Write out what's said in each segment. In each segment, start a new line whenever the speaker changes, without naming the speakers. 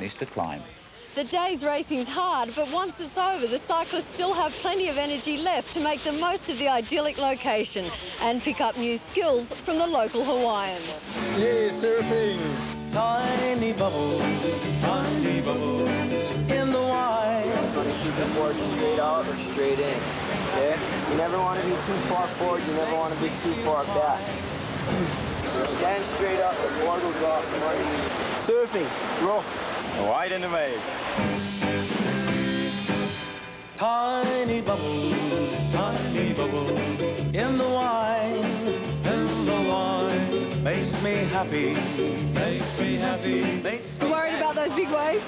is to climb.
The day's racing's hard, but once it's over, the cyclists still have plenty of energy left to make the most of the idyllic location and pick up new skills from the local Hawaiians.
Yeah, surfing!
Tiny bubbles in the wine.
You want to keep the board straight out or straight in, okay? You never want to be too far forward, you never want to be too far back. Stand straight up, the board will drop from underneath. Surfing, rough.
Wide in the wave.
Tiny bubbles in the wine, makes me happy, makes me
You worried about those big waves?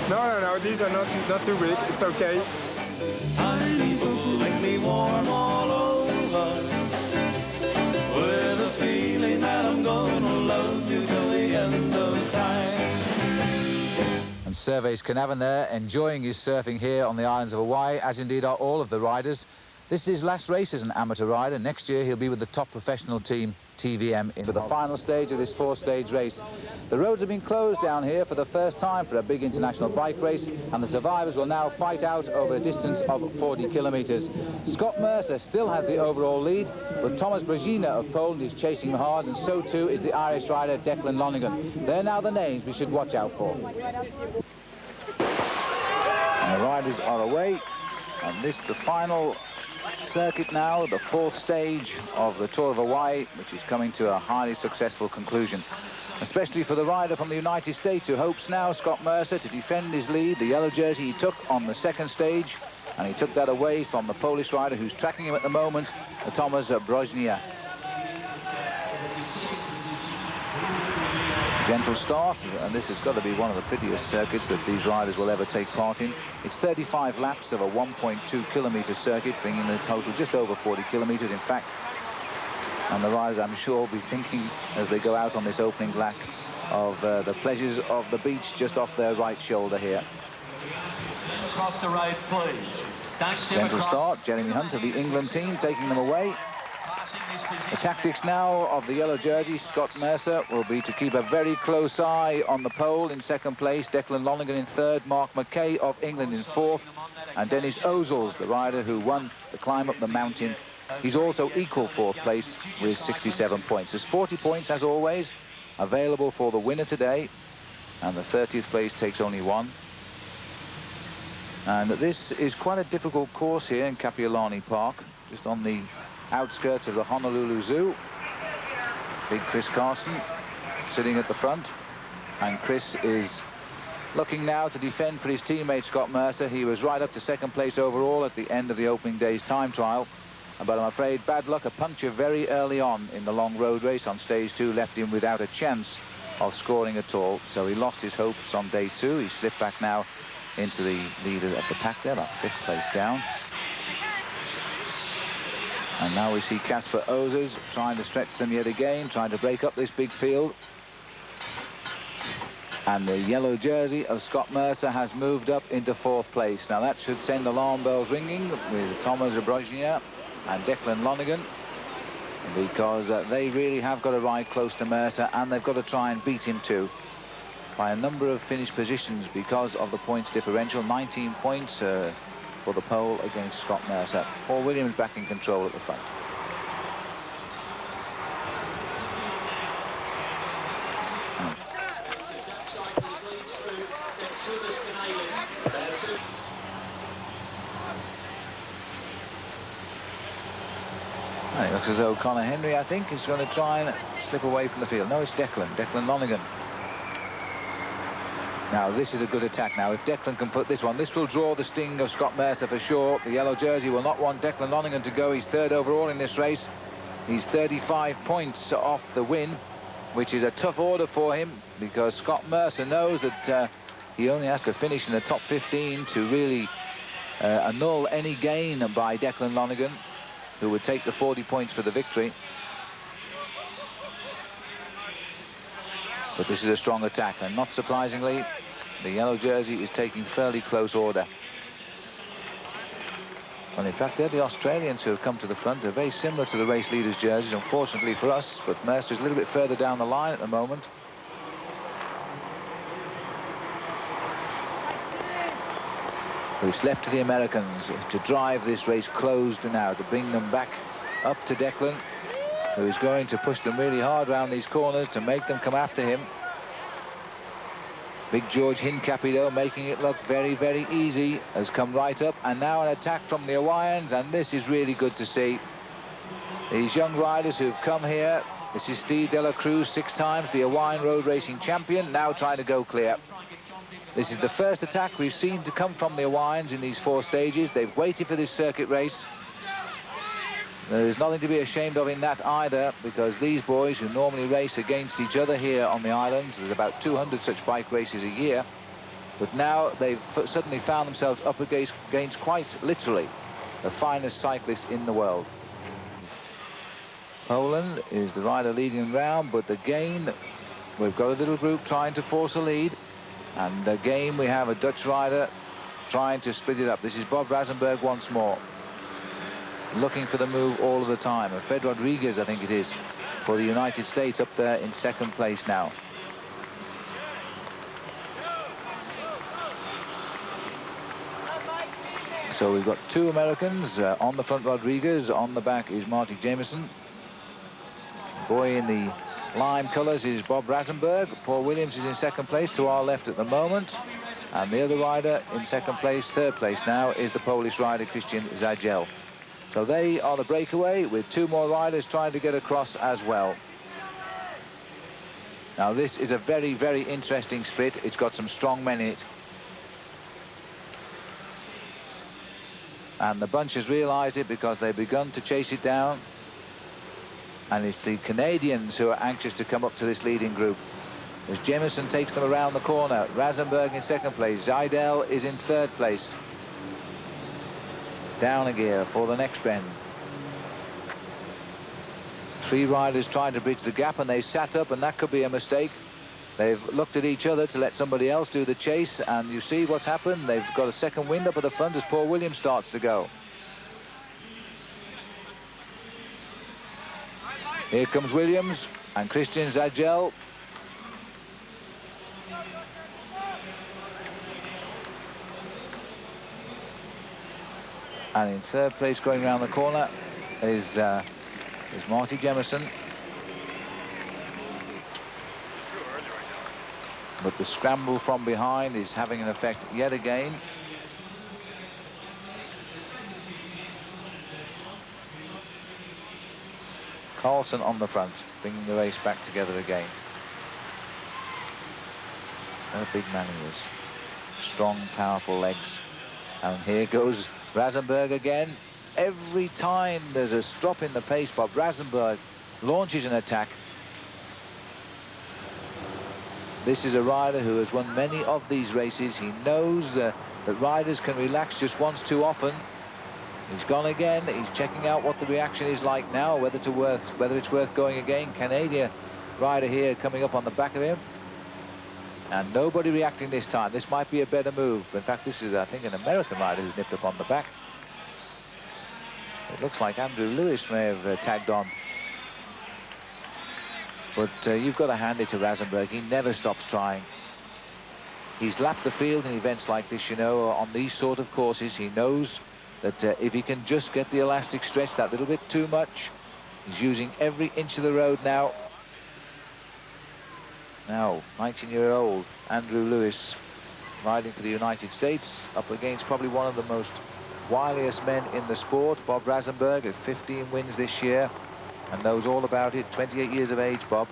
No, these are not too big, it's okay.
Tiny bubbles make me warm all over, with a feeling that I'm gonna love you till the end of time.
And Surveys Carnarvon there, enjoying his surfing here on the islands of Hawaii, as indeed are all of the riders. This is his last race as an amateur rider. Next year he'll be with the top professional team, TVM, for the final stage of this four-stage race. The roads have been closed down here for the first time for a big international bike race, and the survivors will now fight out over a distance of 40 kilometres. Scott Mercer still has the overall lead, but Thomas Brezina of Poland is chasing him hard, and so too is the Irish rider Declan Lonergan. They're now the names we should watch out for. And the riders are away, and this is the final circuit now, the fourth stage of the Tour of Hawaii, which is coming to a highly successful conclusion, especially for the rider from the United States, who hopes now, Scott Mercer, to defend his lead. The yellow jersey he took on the second stage, and he took that away from the Polish rider who's tracking him at the moment, Thomas Brezina. Gentle start, and this has got to be one of the prettiest circuits that these riders will ever take part in. It's 35 laps of a 1.2 kilometre circuit, bringing the total just over 40 kilometres, in fact. And the riders, I'm sure, will be thinking as they go out on this opening lap of the pleasures of the beach just off their right shoulder here.
Across the road, please.
Gentle start, Jeremy Hunt of the England team taking them away. The tactics now of the yellow jersey, Scott Mercer, will be to keep a very close eye on the pole in second place, Declan Lonergan in third, Mark McKay of England in fourth, and Dennis Ozels, the rider who won the climb up the mountain. He's also equal fourth place with 67 points. There's 40 points, as always, available for the winner today, and the 30th place takes only one. And this is quite a difficult course here in Kapiolani Park, just on the outskirts of the Honolulu Zoo. Big Chris Carson sitting at the front, and Chris is looking now to defend for his teammate Scott Mercer. He was right up to second place overall at the end of the opening day's time trial, but I'm afraid bad luck, a puncture very early on in the long road race on stage 2 left him without a chance of scoring at all, so he lost his hopes on day 2. He slipped back now into the leader of the pack there, about 5th place down. And now we see Casper Ozers trying to stretch them yet again, trying to break up this big field. And the yellow jersey of Scott Mercer has moved up into 4th place. Now that should send alarm bells ringing with Thomas Brezina and Declan Lonergan, because they really have got to ride close to Mercer, and they've got to try and beat him too by a number of finished positions because of the points differential. 19 points for the pole against Scott Mercer. Paul Williams back in control at the front. And it looks as though Conor Henry, I think, is going to try and slip away from the field. No, it's Declan Lonergan. Now, this is a good attack now. If Declan can put this one, this will draw the sting of Scott Mercer for sure. The yellow jersey will not want Declan Lonergan to go. He's third overall in this race. He's 35 points off the win, which is a tough order for him, because Scott Mercer knows that he only has to finish in the top 15 to really annul any gain by Declan Lonergan, who would take the 40 points for the victory. But this is a strong attack, and not surprisingly, the yellow jersey is taking fairly close order. Well, in fact, they're the Australians who have come to the front. They're very similar to the race leaders' jerseys, unfortunately for us, but Mercer's a little bit further down the line at the moment. It's left to the Americans to drive this race closed now, to bring them back up to Declan, who is going to push them really hard around these corners to make them come after him. Big George Hincapie, though, making it look very, very easy, has come right up, and now an attack from the Hawaiians, and this is really good to see. These young riders who've come here. This is Steve De La Cruz, 6 times the Hawaiian road racing champion, now trying to go clear. This is the first attack we've seen to come from the Hawaiians in these 4 stages. They've waited for this circuit race. There's nothing to be ashamed of in that either, because these boys who normally race against each other here on the islands, there's about 200 such bike races a year, but now they've suddenly found themselves up against quite literally the finest cyclists in the world. Poland is the rider leading round, but again we've got a little group trying to force a lead, and again we have a Dutch rider trying to split it up. This is Bob Rasenberg once more, looking for the move all of the time. And Fred Rodriguez, I think it is, for the United States, up there in 2nd place now. So we've got 2 Americans. On the front, Rodriguez. On the back is Marty Jameson. Boy in the lime colours is Bob Rasenberg. Paul Williams is in 2nd place to our left at the moment. And the other rider in 2nd place, 3rd place now, is the Polish rider Christian Zagiel. So they are the breakaway, with 2 more riders trying to get across as well. Now this is a very, very interesting split. It's got some strong men in it. And the bunch has realised it, because they've begun to chase it down. And it's the Canadians who are anxious to come up to this leading group. As Jameson takes them around the corner, Rasenberg in 2nd place, Zaidel is in 3rd place. Down a gear for the next bend. 3 riders trying to bridge the gap, and they've sat up, and that could be a mistake. They've looked at each other to let somebody else do the chase, and you see what's happened. They've got a second wind up at the front as Paul Williams starts to go. Here comes Williams and Christian Zagiel. And in 3rd place, going around the corner, is Marty Jameson. But the scramble from behind is having an effect yet again. Carlson on the front, bringing the race back together again. What a big man he is. Strong, powerful legs. And here goes Rasenberg again. Every time there's a drop in the pace, Bob Rasenberg launches an attack. This is a rider who has won many of these races. He knows that riders can relax just once too often. He's gone again. He's checking out what the reaction is like now, whether it's worth going again. Canadian rider here coming up on the back of him. And nobody reacting this time. This might be a better move. In fact, this is, I think, an American rider who's nipped up on the back. It looks like Andrew Lewis may have tagged on. But you've got to hand it to Rasenberg. He never stops trying. He's lapped the field in events like this, you know, on these sort of courses. He knows that if he can just get the elastic stretched that little bit too much, he's using every inch of the road now. Now, 19-year-old Andrew Lewis, riding for the United States, up against probably one of the most wiliest men in the sport, Bob Rasenberg, at 15 wins this year, and knows all about it. 28 years of age, Bob.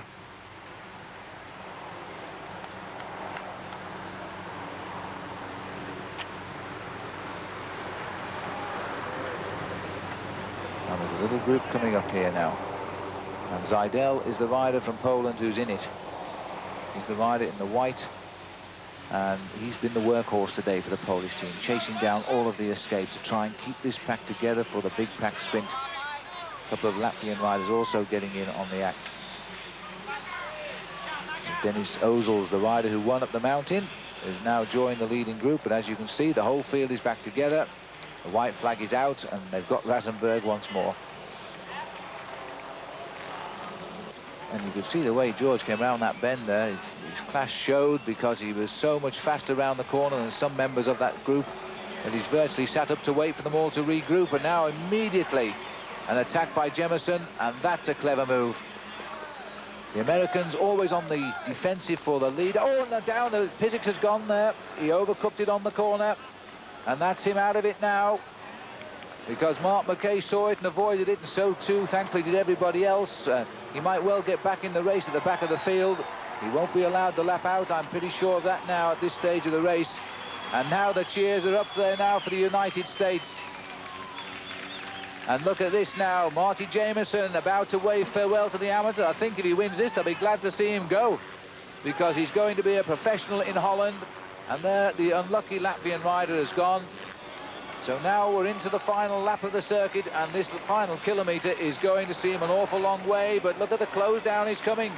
And there's a little group coming up here now. And Zaidel is the rider from Poland who's in it. He's the rider in the white, and he's been the workhorse today for the Polish team, chasing down all of the escapes to try and keep this pack together for the big pack sprint. A couple of Latvian riders also getting in on the act. And Dennis Ozels, the rider who won up the mountain, has now joined the leading group, but as you can see, the whole field is back together. The white flag is out, and they've got Rasenberg once more. And you could see the way George came around that bend there. His class showed because he was so much faster around the corner than some members of that group. But he's virtually sat up to wait for them all to regroup, and now immediately an attack by Jemison, and that's a clever move. The Americans always on the defensive for the lead. Oh, and down, Pizzics has gone there. He overcooked it on the corner, and that's him out of it now, because Mark McKay saw it and avoided it, and so too, thankfully, did everybody else. He might well get back in the race at the back of the field. He won't be allowed to lap out, I'm pretty sure of that now at this stage of the race. And now the cheers are up there now for the United States. And look at this now, Marty Jamieson about to wave farewell to the amateur. I think if he wins this, they'll be glad to see him go, because he's going to be a professional in Holland. And there, the unlucky Latvian rider has gone. So now we're into the final lap of the circuit, and this final kilometre is going to seem an awful long way, but look at the close down is coming.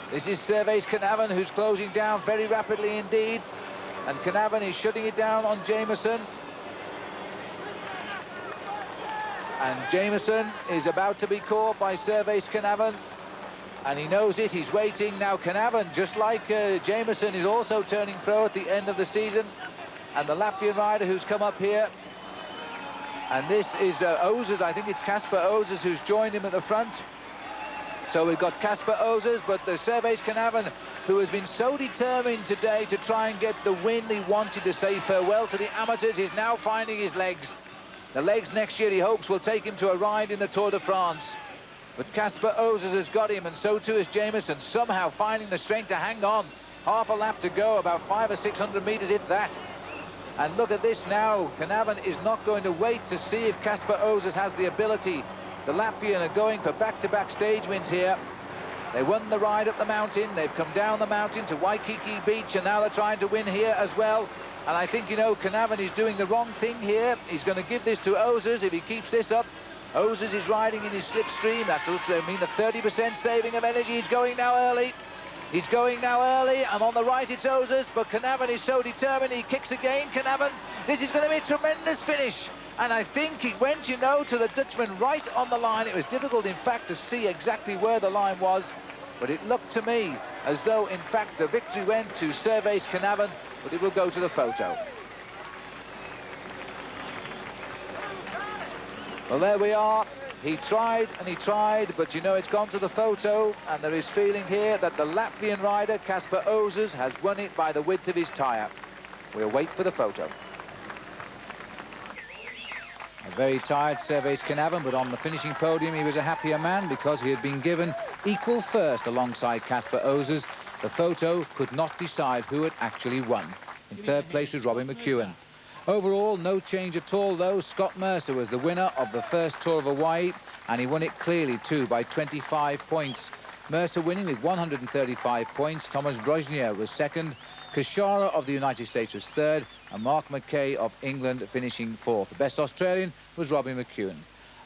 This is Servais Knaven, who's closing down very rapidly indeed. And Knaven is shutting it down on Jamieson. And Jamieson is about to be caught by Servais Knaven. And he knows it, he's waiting. Now Knaven, just like Jamieson, is also turning pro at the end of the season. And the Latvian rider who's come up here. And this is Ozers, I think it's Kasper Ozers who's joined him at the front. So we've got Kasper Ozers, but the Servais Knaven, who has been so determined today to try and get the win he wanted to say farewell to the amateurs, is now finding his legs. The legs next year, he hopes, will take him to a ride in the Tour de France. But Kasper Ozers has got him, and so too is Jamieson, somehow finding the strength to hang on. Half a lap to go, about 500 or 600 metres, if that. And look at this now. Knaven is not going to wait to see if Kasper Ozers has the ability. The Latvian are going for back-to-back stage wins here. They won the ride up the mountain. They've come down the mountain to Waikiki Beach, and now they're trying to win here as well. And I think, you know, Knaven is doing the wrong thing here. He's going to give this to Ozers if he keeps this up. Ozers is riding in his slipstream. That will also mean a 30% saving of energy. He's going now early. He's going now early, and on the right it's Ozers, but Knaven is so determined, he kicks again, Knaven. This is going to be a tremendous finish. And I think he went, you know, to the Dutchman right on the line. It was difficult, in fact, to see exactly where the line was, but it looked to me as though, in fact, the victory went to Servais Knaven, but it will go to the photo. Well, there we are. He tried and he tried, but you know it's gone to the photo, and there is feeling here that the Latvian rider, Kasper Ozers, has won it by the width of his tyre. We'll wait for the photo. A very tired Servais Knaven, but on the finishing podium he was a happier man because he had been given equal first alongside Kasper Ozers. The photo could not decide who had actually won. In third place was Robbie McEwen. Overall, no change at all, though. Scott Mercer was the winner of the first Tour of Hawaii, and he won it clearly, too, by 25 points. Mercer winning with 135 points. Thomas Brosnier was second. Kashara of the United States was third, and Mark McKay of England finishing fourth. The best Australian was Robbie McEwen.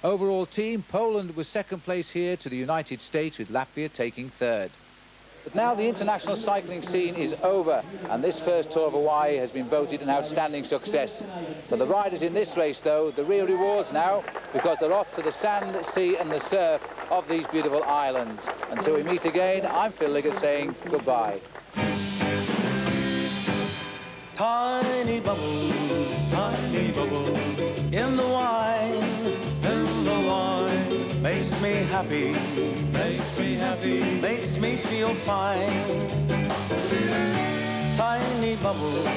Overall team, Poland was second place here to the United States, with Latvia taking third. But now the international cycling scene is over, and this first Tour of Hawaii has been voted an outstanding success. For the riders in this race, though, the real rewards now, because they're off to the sand, sea and the surf of these beautiful islands. Until we meet again, I'm Phil Liggett saying goodbye.
Tiny bubbles in the wine, makes me happy, makes me feel fine. Tiny bubbles,